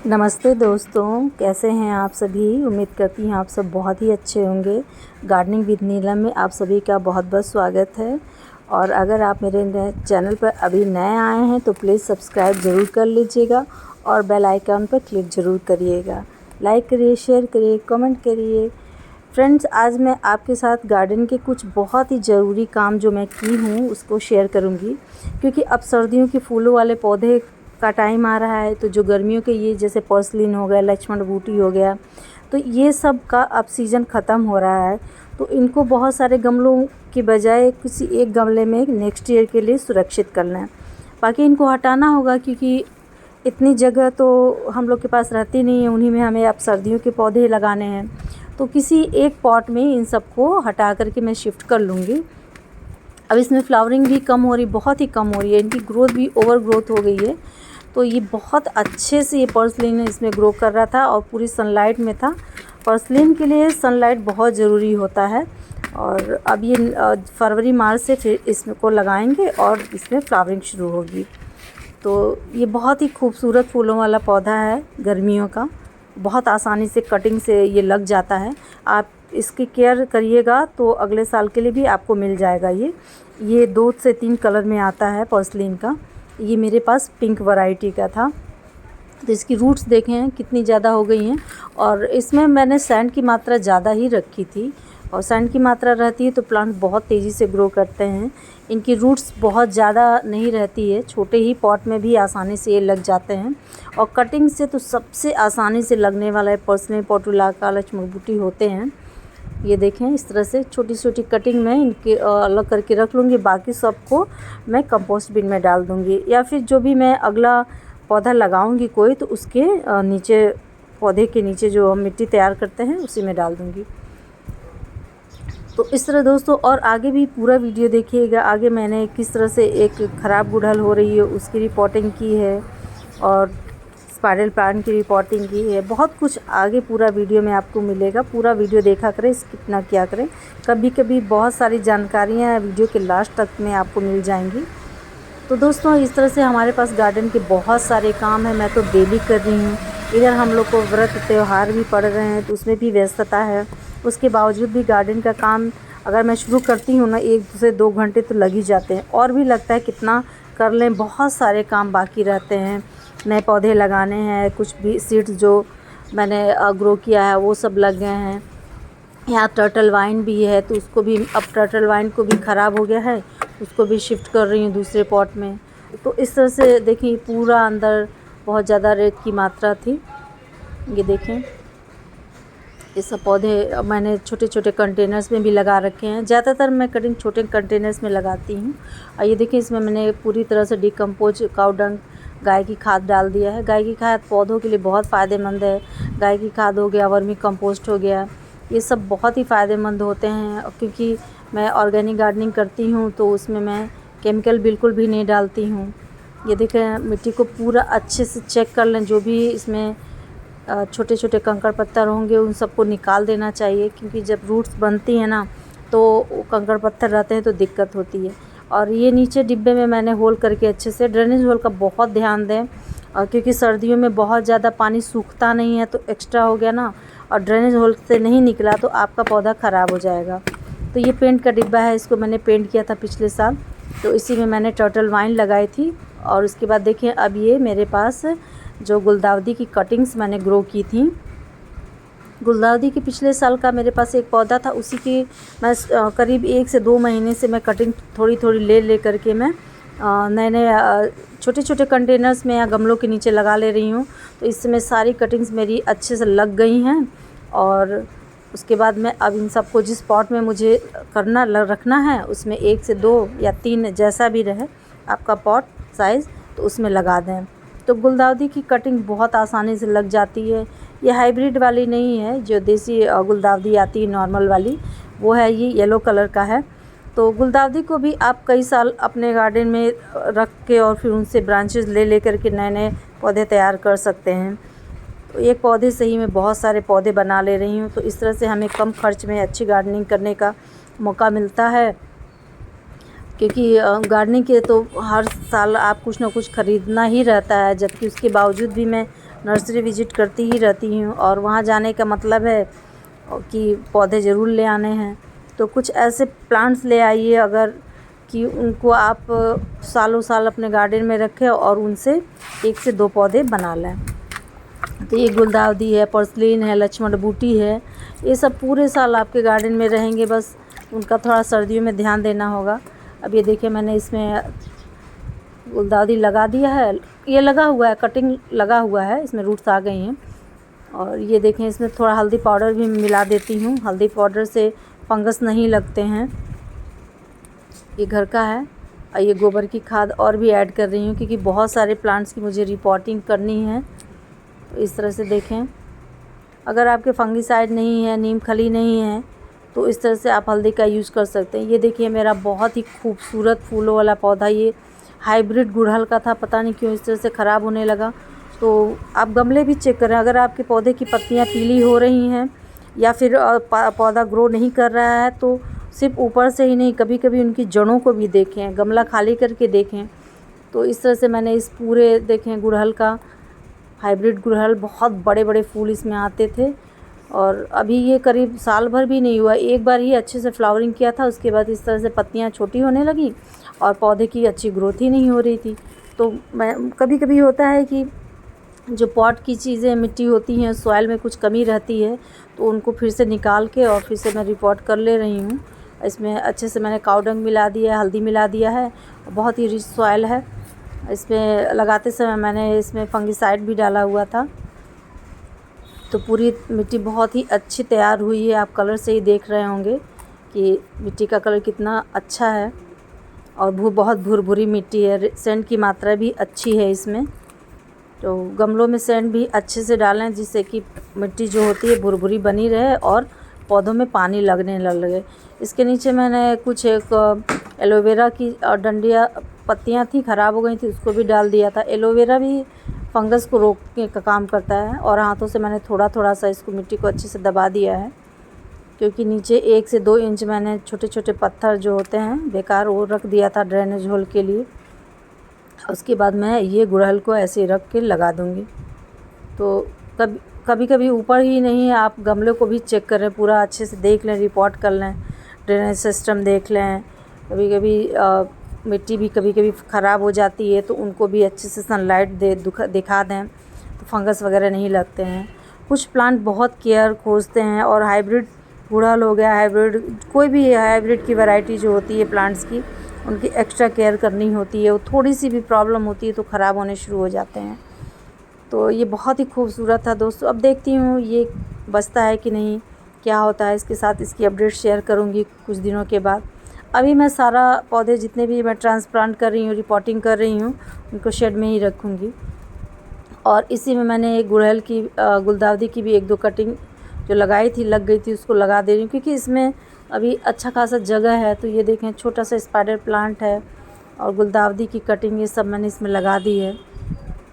नमस्ते दोस्तों, कैसे हैं आप सभी। उम्मीद करती हूँ आप सब बहुत ही अच्छे होंगे। गार्डनिंग विद नीलम में आप सभी का बहुत बहुत स्वागत है। और अगर आप मेरे चैनल पर अभी नए आए हैं तो प्लीज़ सब्सक्राइब ज़रूर कर लीजिएगा और बेल आइकन पर क्लिक ज़रूर करिएगा। लाइक करिए, शेयर करिए, कमेंट करिए। फ्रेंड्स, आज मैं आपके साथ गार्डन के कुछ बहुत ही ज़रूरी काम जो मैं की हूँ उसको शेयर करूँगी, क्योंकि अब सर्दियों के फूलों वाले पौधे का टाइम आ रहा है। तो जो गर्मियों के ये जैसे पर्सलिन हो गया, लक्ष्मण बूटी हो गया, तो ये सब का अब सीज़न ख़त्म हो रहा है। तो इनको बहुत सारे गमलों की बजाय किसी एक गमले में नेक्स्ट ईयर के लिए सुरक्षित करना है। बाकी इनको हटाना होगा, क्योंकि इतनी जगह तो हम लोग के पास रहती नहीं है। उन्हीं में हमें अब सर्दियों के पौधे लगाने हैं, तो किसी एक पॉट में इन सबको हटा करके मैं शिफ्ट कर लूँगी। अब इसमें फ्लावरिंग भी कम हो रही, बहुत ही कम हो रही है। इनकी ग्रोथ भी ओवर ग्रोथ हो गई है। तो ये बहुत अच्छे से ये पर्सलिन इसमें ग्रो कर रहा था और पूरी सनलाइट में था। पर्सलिन के लिए सनलाइट बहुत ज़रूरी होता है। और अब ये फरवरी मार्च से फिर इसको लगाएंगे और इसमें फ्लावरिंग शुरू होगी। तो ये बहुत ही खूबसूरत फूलों वाला पौधा है गर्मियों का। बहुत आसानी से कटिंग से ये लग जाता है। आप इसकी केयर करिएगा तो अगले साल के लिए भी आपको मिल जाएगा। ये 2 से 3 कलर में आता है पर्सलिन का। ये मेरे पास पिंक वैरायटी का था। तो इसकी रूट्स देखें कितनी ज़्यादा हो गई हैं। और इसमें मैंने सैंड की मात्रा ज़्यादा ही रखी थी, और सैंड की मात्रा रहती है तो प्लांट बहुत तेज़ी से ग्रो करते हैं। इनकी रूट्स बहुत ज़्यादा नहीं रहती है, छोटे ही पॉट में भी आसानी से ये लग जाते हैं। और कटिंग से तो सबसे आसानी से लगने वाला है पर्सलिन, पोर्टुलाका, लक्ष्मण बूटी होते हैं। ये देखें, इस तरह से छोटी छोटी कटिंग में इनके अलग करके रख लूँगी। बाकी सबको मैं कंपोस्ट बिन में डाल दूँगी, या फिर जो भी मैं अगला पौधा लगाऊँगी कोई, तो उसके नीचे, पौधे के नीचे जो हम मिट्टी तैयार करते हैं उसी में डाल दूँगी। तो इस तरह दोस्तों, और आगे भी पूरा वीडियो देखिएगा। आगे मैंने किस तरह से एक ख़राब गुड़हल हो रही है उसकी रिपोर्टिंग की है, और स्पाइरल प्लांट की रिपोर्टिंग की है। बहुत कुछ आगे पूरा वीडियो में आपको मिलेगा। पूरा वीडियो देखा करें, स्किप ना किया करें। कभी कभी बहुत सारी जानकारियाँ वीडियो के लास्ट तक में आपको मिल जाएंगी। तो दोस्तों, इस तरह से हमारे पास गार्डन के बहुत सारे काम हैं। मैं तो डेली कर रही हूँ। इधर हम लोग को व्रत त्यौहार भी पड़ रहे हैं तो उसमें भी व्यस्तता है। उसके बावजूद भी गार्डन का काम अगर मैं शुरू करती हूँ ना, 1 से 2 घंटे तो लग ही जाते हैं। और भी लगता है कितना कर लें, बहुत सारे काम बाकी रहते हैं। नए पौधे लगाने हैं, कुछ भी सीड्स जो मैंने ग्रो किया है वो सब लग गए हैं। यहाँ टर्टल वाइन भी है, तो उसको भी, अब टर्टल वाइन को भी ख़राब हो गया है, उसको भी शिफ्ट कर रही हूँ दूसरे पॉट में। तो इस तरह से देखिए, पूरा अंदर बहुत ज़्यादा रेत की मात्रा थी। ये देखें, ये सब पौधे मैंने छोटे छोटे कंटेनर्स में भी लगा रखे हैं। ज़्यादातर मैं कटिंग छोटे कंटेनर्स में लगाती हूँ। और ये देखिए, इसमें मैंने पूरी तरह से डिकम्पोज काऊ डंग, गाय की खाद डाल दिया है। गाय की खाद पौधों के लिए बहुत फ़ायदेमंद है। गाय की खाद हो गया, वर्मी कंपोस्ट हो गया, ये सब बहुत ही फ़ायदेमंद होते हैं। क्योंकि मैं ऑर्गेनिक गार्डनिंग करती हूँ तो उसमें मैं केमिकल बिल्कुल भी नहीं डालती हूँ। ये देखें, मिट्टी को पूरा अच्छे से चेक कर लें। जो भी इसमें छोटे छोटे कंकड़ पत्थर होंगे उन सबको निकाल देना चाहिए, क्योंकि जब रूट्स बनती हैं ना तो कंकड़ पत्थर रहते हैं तो दिक्कत होती है। और ये नीचे डिब्बे में मैंने होल करके अच्छे से, ड्रेनेज होल का बहुत ध्यान दें। और क्योंकि सर्दियों में बहुत ज़्यादा पानी सूखता नहीं है, तो एक्स्ट्रा हो गया ना, और ड्रेनेज होल से नहीं निकला तो आपका पौधा ख़राब हो जाएगा। तो ये पेंट का डिब्बा है, इसको मैंने पेंट किया था पिछले साल, तो इसी में मैंने टर्टल वाइन लगाई थी। और उसके बाद देखिए, अब ये मेरे पास जो गुलदाउदी की कटिंग्स मैंने ग्रो की थी, गुलदाउदी के पिछले साल का मेरे पास एक पौधा था, उसी की मैं करीब 1 से 2 महीने से मैं कटिंग थोड़ी थोड़ी ले करके मैं नए नए छोटे छोटे कंटेनर्स में या गमलों के नीचे लगा ले रही हूँ। तो इसमें सारी कटिंग्स मेरी अच्छे से लग गई हैं। और उसके बाद मैं अब इन सबको जिस पॉट में मुझे रखना है उसमें 1 से 2 या 3 जैसा भी रहे आपका पॉट साइज़, तो उसमें लगा दें। तो गुलदाउदी की कटिंग बहुत आसानी से लग जाती है। ये हाइब्रिड वाली नहीं है, जो देसी गुलदाउदी आती है नॉर्मल वाली, वो है, ये येलो कलर का है। तो गुलदाउदी को भी आप कई साल अपने गार्डन में रख के और फिर उनसे ब्रांचेस ले करके नए नए पौधे तैयार कर सकते हैं। तो एक पौधे से ही मैं बहुत सारे पौधे बना ले रही हूँ। तो इस तरह से हमें कम खर्च में अच्छी गार्डनिंग करने का मौका मिलता है। क्योंकि गार्डनिंग के तो हर साल आप कुछ ना कुछ ख़रीदना ही रहता है, जबकि उसके बावजूद भी मैं नर्सरी विज़िट करती ही रहती हूँ और वहाँ जाने का मतलब है कि पौधे ज़रूर ले आने हैं। तो कुछ ऐसे प्लांट्स ले आइए अगर कि उनको आप सालों साल अपने गार्डन में रखें और उनसे 1 से 2 पौधे बना लें। तो ये गुलदाउदी है, पर्सलिन है, लक्ष्मण बूटी है, ये सब पूरे साल आपके गार्डन में रहेंगे, बस उनका थोड़ा सर्दियों में ध्यान देना होगा। अब ये देखिए मैंने इसमें गुलदाउदी लगा दिया है, ये लगा हुआ है, कटिंग लगा हुआ है, इसमें रूट्स आ गई हैं। और ये देखें इसमें थोड़ा हल्दी पाउडर भी मिला देती हूँ, हल्दी पाउडर से फंगस नहीं लगते हैं। ये घर का है और ये गोबर की खाद और भी ऐड कर रही हूँ क्योंकि बहुत सारे प्लांट्स की मुझे रिपोर्टिंग करनी है। तो इस तरह से देखें, अगर आपके फंगीसाइड नहीं है, नीम खली नहीं है, तो इस तरह से आप हल्दी का यूज़ कर सकते हैं। ये देखिए मेरा बहुत ही खूबसूरत फूलों वाला पौधा, ये हाइब्रिड गुड़हल का था, पता नहीं क्यों इस तरह से ख़राब होने लगा। तो आप गमले भी चेक करें, अगर आपके पौधे की पत्तियां पीली हो रही हैं या फिर पौधा ग्रो नहीं कर रहा है, तो सिर्फ ऊपर से ही नहीं, कभी कभी उनकी जड़ों को भी देखें, गमला खाली करके देखें। तो इस तरह से मैंने इस पूरे देखें गुड़हल का, हाइब्रिड गुड़हल, बहुत बड़े बड़े फूल इसमें आते थे और अभी ये करीब साल भर भी नहीं हुआ, एक बार ही अच्छे से फ्लावरिंग किया था, उसके बाद इस तरह से पत्तियां छोटी होने लगी और पौधे की अच्छी ग्रोथ ही नहीं हो रही थी। तो मैं कभी कभी होता है कि जो पॉट की चीज़ें मिट्टी होती हैं, सॉइल में कुछ कमी रहती है, तो उनको फिर से निकाल के और फिर से मैं रिपोर्ट कर ले रही हूँ। इसमें अच्छे से मैंने काऊ डंग मिला दिया है, हल्दी मिला दिया है, बहुत ही रिच सॉइल है। इसमें लगाते समय मैंने इसमें फंगीसाइड भी डाला हुआ था। तो पूरी मिट्टी बहुत ही अच्छी तैयार हुई है, आप कलर से ही देख रहे होंगे कि मिट्टी का कलर कितना अच्छा है और बहुत भुरभुरी मिट्टी है, सैंड की मात्रा भी अच्छी है इसमें। तो गमलों में सैंड भी अच्छे से डालें जिससे कि मिट्टी जो होती है भुरभुरी बनी रहे और पौधों में पानी लगने लगे। इसके नीचे मैंने कुछ एक एलोवेरा की डंडियाँ पत्तियाँ थी, ख़राब हो गई थी, उसको भी डाल दिया था। एलोवेरा भी फंगस को रोकने का काम करता है और हाथों से मैंने थोड़ा थोड़ा सा इसको मिट्टी को अच्छे से दबा दिया है क्योंकि नीचे 1 से 2 इंच मैंने छोटे छोटे पत्थर जो होते हैं बेकार वो रख दिया था ड्रेनेज होल के लिए। उसके बाद मैं ये गुड़हल को ऐसे रख के लगा दूँगी। तो कभी कभी ऊपर ही नहीं, आप गमले को भी चेक करें, पूरा अच्छे से देख लें, रिपोर्ट कर लें, ड्रेनेज सिस्टम देख लें। कभी कभी मिट्टी भी कभी कभी ख़राब हो जाती है तो उनको भी अच्छे से सनलाइट दिखा दें तो फंगस वगैरह नहीं लगते हैं। कुछ प्लांट बहुत केयर खोजते हैं और हाइब्रिड गुड़हल हो गया, हाइब्रिड कोई भी हाइब्रिड की वैरायटी जो होती है प्लांट्स की, उनकी एक्स्ट्रा केयर करनी होती है। वो थोड़ी सी भी प्रॉब्लम होती है तो ख़राब होने शुरू हो जाते हैं। तो ये बहुत ही खूबसूरत था दोस्तों। अब देखती हूँ ये बचता है कि नहीं, क्या होता है इसके साथ, इसकी अपडेट शेयर करूँगी कुछ दिनों के बाद। अभी मैं सारा पौधे जितने भी मैं ट्रांसप्लांट कर रही हूँ, रिपोर्टिंग कर रही हूँ, उनको शेड में ही रखूँगी। और इसी में मैंने एक गुड़हल की गुलदाउदी की भी 1-2 कटिंग जो लगाई थी, लग गई थी, उसको लगा दे रही हूँ क्योंकि इसमें अभी अच्छा खासा जगह है। तो ये देखें छोटा सा स्पाइडर प्लांट है और गुलदाउदी की कटिंग, ये सब मैंने इसमें लगा दी है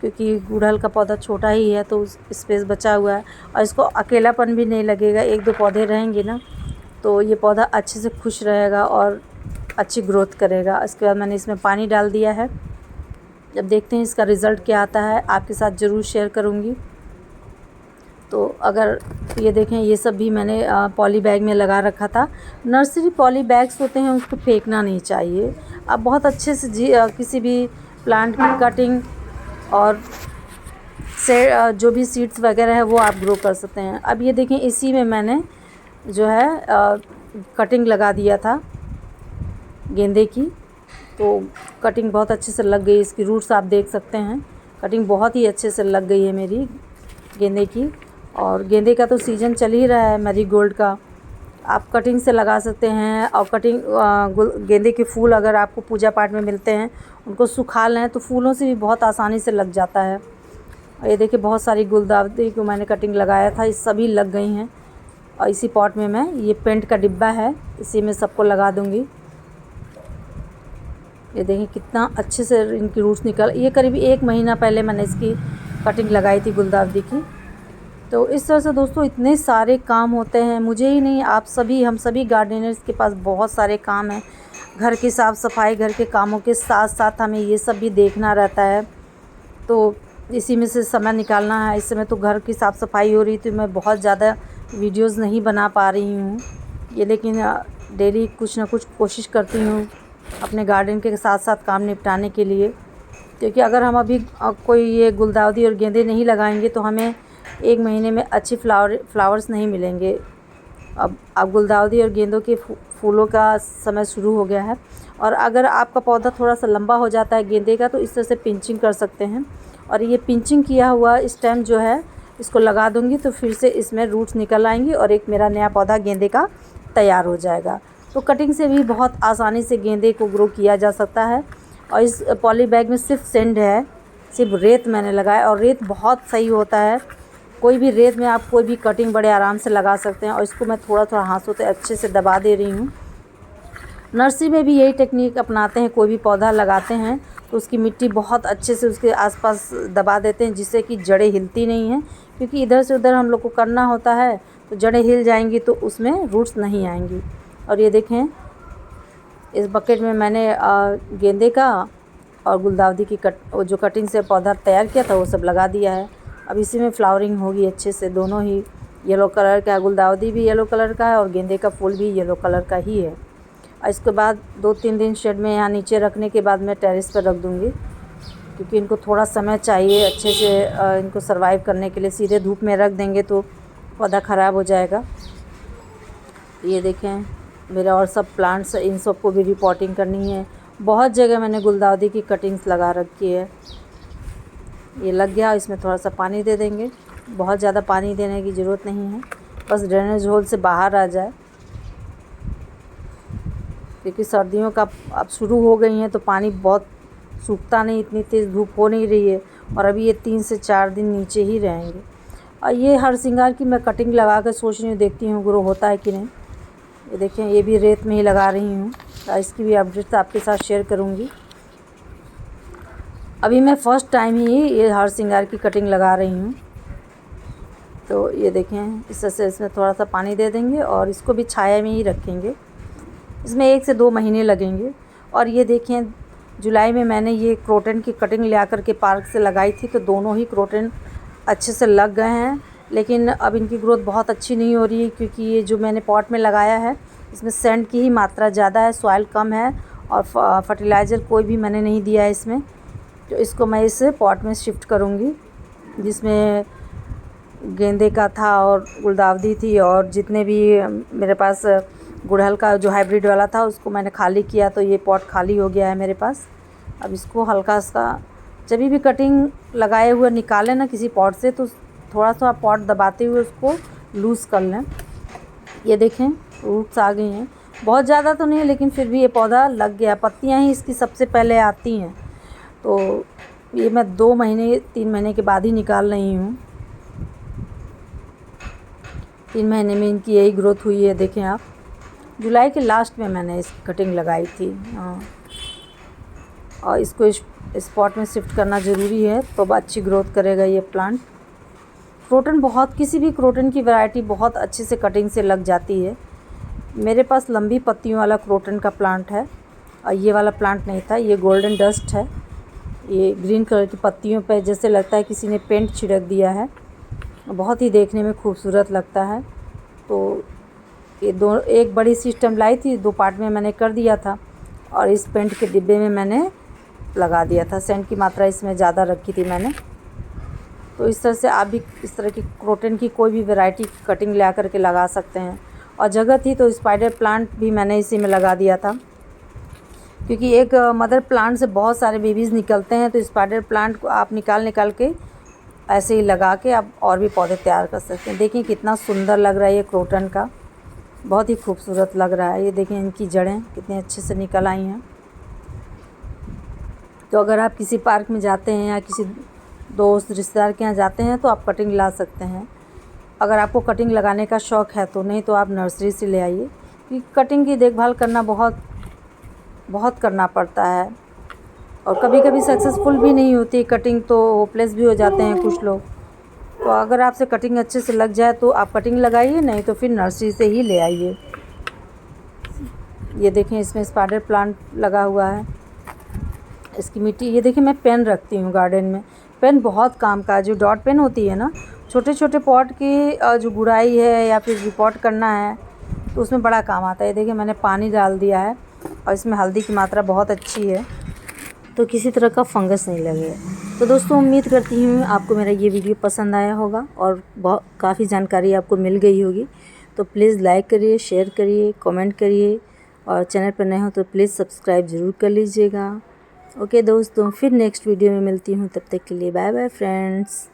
क्योंकि गुड़हल का पौधा छोटा ही है तो स्पेस बचा हुआ है और इसको अकेलापन भी नहीं लगेगा। 1-2 पौधे रहेंगे ना तो ये पौधा अच्छे से खुश रहेगा और अच्छी ग्रोथ करेगा। इसके बाद मैंने इसमें पानी डाल दिया है। जब देखते हैं इसका रिज़ल्ट क्या आता है, आपके साथ ज़रूर शेयर करूँगी। तो अगर ये देखें, ये सब भी मैंने पॉली बैग में लगा रखा था। नर्सरी पॉली बैग्स होते हैं, उसको फेंकना नहीं चाहिए। आप बहुत अच्छे से किसी भी प्लांट की कटिंग और से जो भी सीड्स वगैरह है वो आप ग्रो कर सकते हैं। अब ये देखें, इसी में मैंने जो है कटिंग लगा दिया था गेंदे की, तो कटिंग बहुत अच्छे से लग गई। इसकी रूट्स आप देख सकते हैं, कटिंग बहुत ही अच्छे से लग गई है मेरी गेंदे की। और गेंदे का तो सीज़न चल ही रहा है, मैरीगोल्ड का, आप कटिंग से लगा सकते हैं। और कटिंग गेंदे के फूल अगर आपको पूजा पाठ में मिलते हैं, उनको सुखा लें तो फूलों से भी बहुत आसानी से लग जाता है। और ये देखिए बहुत सारी गुलदाउदी को मैंने कटिंग लगाया था, ये सभी लग गई हैं। और इसी पॉट में मैं, ये पेंट का डिब्बा है, इसी में सबको लगा दूँगी। ये देखिए कितना अच्छे से इनकी रूट्स निकल, ये करीब 1 महीना पहले मैंने इसकी कटिंग लगाई थी गुलदाउदी की। तो इस तरह से दोस्तों इतने सारे काम होते हैं, मुझे ही नहीं, आप सभी, हम सभी गार्डनर्स के पास बहुत सारे काम हैं। घर की साफ़ सफाई, घर के कामों के साथ साथ हमें ये सब भी देखना रहता है। तो इसी में से समय निकालना है। इस समय तो घर की साफ़ सफाई हो रही थी, मैं बहुत ज़्यादा वीडियोस नहीं बना पा रही हूँ ये, लेकिन डेली कुछ ना कुछ कोशिश करती हूँ अपने गार्डन के साथ साथ काम निपटाने के लिए। क्योंकि अगर हम अभी कोई ये गुलदाउदी और गेंदे नहीं लगाएंगे तो हमें 1 महीने में अच्छी फ्लावर्स नहीं मिलेंगे। अब गुलदाउदी और गेंदों के फूलों का समय शुरू हो गया है। और अगर आपका पौधा थोड़ा सा लंबा हो जाता है गेंदे का, तो इस तरह से पिंचिंग कर सकते हैं। और ये पिंचिंग किया हुआ स्टेम जो है इसको लगा दूंगी तो फिर से इसमें रूट्स निकल आएंगी और एक मेरा नया पौधा गेंदे का तैयार हो जाएगा। तो कटिंग से भी बहुत आसानी से गेंदे को ग्रो किया जा सकता है। और इस पॉली बैग में सिर्फ सेंड है, सिर्फ रेत मैंने लगाया, और रेत बहुत सही होता है। कोई भी रेत में आप कोई भी कटिंग बड़े आराम से लगा सकते हैं। और इसको मैं थोड़ा थोड़ा हाथों से अच्छे से दबा दे रही हूँ। नर्सरी में भी यही टेक्निक अपनाते हैं, कोई भी पौधा लगाते हैं तो उसकी मिट्टी बहुत अच्छे से उसके आसपास दबा देते हैं, जिससे कि जड़ें हिलती नहीं हैं। क्योंकि इधर से उधर हम लोग को करना होता है तो जड़ें हिल जाएंगी तो उसमें रूट्स नहीं आएंगी। और ये देखें, इस बकेट में मैंने गेंदे का और गुलदाउदी की जो कटिंग से पौधा तैयार किया था वो सब लगा दिया है। अब इसी में फ्लावरिंग होगी अच्छे से। दोनों ही येलो कलर का है, गुलदाउदी भी येलो कलर का है और गेंदे का फूल भी येलो कलर का ही है। और इसके बाद 2-3 दिन शेड में यहाँ नीचे रखने के बाद मैं टेरेस पर रख दूँगी, क्योंकि इनको थोड़ा समय चाहिए अच्छे से इनको सर्वाइव करने के लिए। सीधे धूप में रख देंगे तो पौधा ख़राब हो जाएगा। ये देखें मेरा और सब प्लांट्स, इन सब को भी रिपोर्टिंग करनी है। बहुत जगह मैंने गुलदाउदी की कटिंग्स लगा रखी है। ये लग गया, इसमें थोड़ा सा पानी दे देंगे। बहुत ज़्यादा पानी देने की ज़रूरत नहीं है, बस ड्रेनेज होल से बाहर आ जाए। क्योंकि सर्दियों का अब शुरू हो गई हैं तो पानी बहुत सूखता नहीं, इतनी तेज़ धूप हो नहीं रही है। और अभी ये 3 से 4 दिन नीचे ही रहेंगे। और ये हर श्रृंगार की मैं कटिंग लगा कर सोच रही हूँ, देखती हूँ ग्रो होता है कि नहीं। ये देखें, ये भी रेत में ही लगा रही हूँ, तो इसकी भी अपडेट्स आपके साथ शेयर करूँगी। अभी मैं फ़र्स्ट टाइम ही ये हर श्रृंगार की कटिंग लगा रही हूँ। तो ये देखें, इस तरह से इसमें थोड़ा सा पानी दे देंगे और इसको भी छाया में ही रखेंगे। इसमें 1 से 2 महीने लगेंगे। और ये देखें, जुलाई में मैंने ये क्रोटन की कटिंग ले आकर के पार्क से लगाई थी, तो दोनों ही क्रोटन अच्छे से लग गए हैं। लेकिन अब इनकी ग्रोथ बहुत अच्छी नहीं हो रही है, क्योंकि ये जो मैंने पॉट में लगाया है इसमें सैंड की ही मात्रा ज़्यादा है, सॉइल कम है और फर्टिलाइज़र कोई भी मैंने नहीं दिया है इसमें। तो इसको मैं इस पॉट में शिफ्ट करूँगी, जिसमें गेंदे का था और गुलदाउदी थी और जितने भी मेरे पास गुड़हल का जो हाइब्रिड वाला था उसको मैंने खाली किया, तो ये पॉट खाली हो गया है मेरे पास। अब इसको हल्का सा जब भी कटिंग लगाए हुए निकालें ना किसी पॉट से, तो थोड़ा सा पॉट दबाते हुए उसको लूज़ कर लें। ये देखें रूट्स आ गई हैं, बहुत ज़्यादा तो नहीं लेकिन फिर भी ये पौधा लग गया। पत्तियां ही इसकी सबसे पहले आती हैं, तो ये मैं 2 महीने 3 महीने के बाद ही निकाल रही हूँ। 3 महीने में इनकी यही ग्रोथ हुई है। देखें आप, जुलाई के लास्ट में मैंने इस कटिंग लगाई थी। और इसको इस पॉट में शिफ्ट करना ज़रूरी है, तो अच्छी ग्रोथ करेगा ये प्लांट। क्रोटन बहुत, किसी भी क्रोटन की वैरायटी बहुत अच्छे से कटिंग से लग जाती है। मेरे पास लंबी पत्तियों वाला क्रोटन का प्लांट है और ये वाला प्लांट नहीं था, ये गोल्डन डस्ट है। ये ग्रीन कलर की पत्तियों पे जैसे लगता है किसी ने पेंट छिड़क दिया है, बहुत ही देखने में खूबसूरत लगता है। तो ये एक बड़ी सिस्टम लाई थी, 2 पार्ट में मैंने कर दिया था और इस पेंट के डिब्बे में मैंने लगा दिया था। सेंट की मात्रा इसमें ज़्यादा रखी थी मैंने। तो इस तरह से आप भी इस तरह की क्रोटन की कोई भी वैरायटी कटिंग ले आकर के लगा सकते हैं। और जगह थी तो स्पाइडर प्लांट भी मैंने इसी में लगा दिया था, क्योंकि एक मदर प्लांट से बहुत सारे बेबीज़ निकलते हैं। तो स्पाइडर प्लांट को आप निकाल के ऐसे ही लगा के आप और भी पौधे तैयार कर सकते हैं। देखिए कितना सुंदर लग रहा है ये क्रोटन का, बहुत ही खूबसूरत लग रहा है। ये देखें इनकी जड़ें कितने अच्छे से निकल आई हैं। तो अगर आप किसी पार्क में जाते हैं या किसी दोस्त रिश्तेदार के यहाँ जाते हैं तो आप कटिंग ला सकते हैं, अगर आपको कटिंग लगाने का शौक़ है तो। नहीं तो आप नर्सरी से ले आइए, क्योंकि कटिंग की देखभाल करना बहुत करना पड़ता है और कभी कभी सक्सेसफुल भी नहीं होती कटिंग, तो होपलेस भी हो जाते हैं कुछ लोग। तो अगर आपसे कटिंग अच्छे से लग जाए तो आप कटिंग लगाइए, नहीं तो फिर नर्सरी से ही ले आइए। ये देखें इसमें स्पाइडर प्लांट लगा हुआ है। इसकी मिट्टी ये देखिए, मैं पेन रखती हूँ गार्डन में, पेन बहुत काम का, जो डॉट पेन होती है ना, छोटे छोटे पॉट की जो गुड़ाई है या फिर रिपोर्ट करना है तो उसमें बड़ा काम आता है। देखिए मैंने पानी डाल दिया है और इसमें हल्दी की मात्रा बहुत अच्छी है, तो किसी तरह का फंगस नहीं लगेगा। तो दोस्तों उम्मीद करती हूँ आपको मेरा ये वीडियो पसंद आया होगा और बहुत काफ़ी जानकारी आपको मिल गई होगी। तो प्लीज़ लाइक करिए, शेयर करिए, कमेंट करिए और चैनल पर नए हो तो प्लीज़ सब्सक्राइब ज़रूर कर लीजिएगा। ओके दोस्तों, फिर नेक्स्ट वीडियो में मिलती हूँ, तब तक के लिए बाय बाय फ्रेंड्स।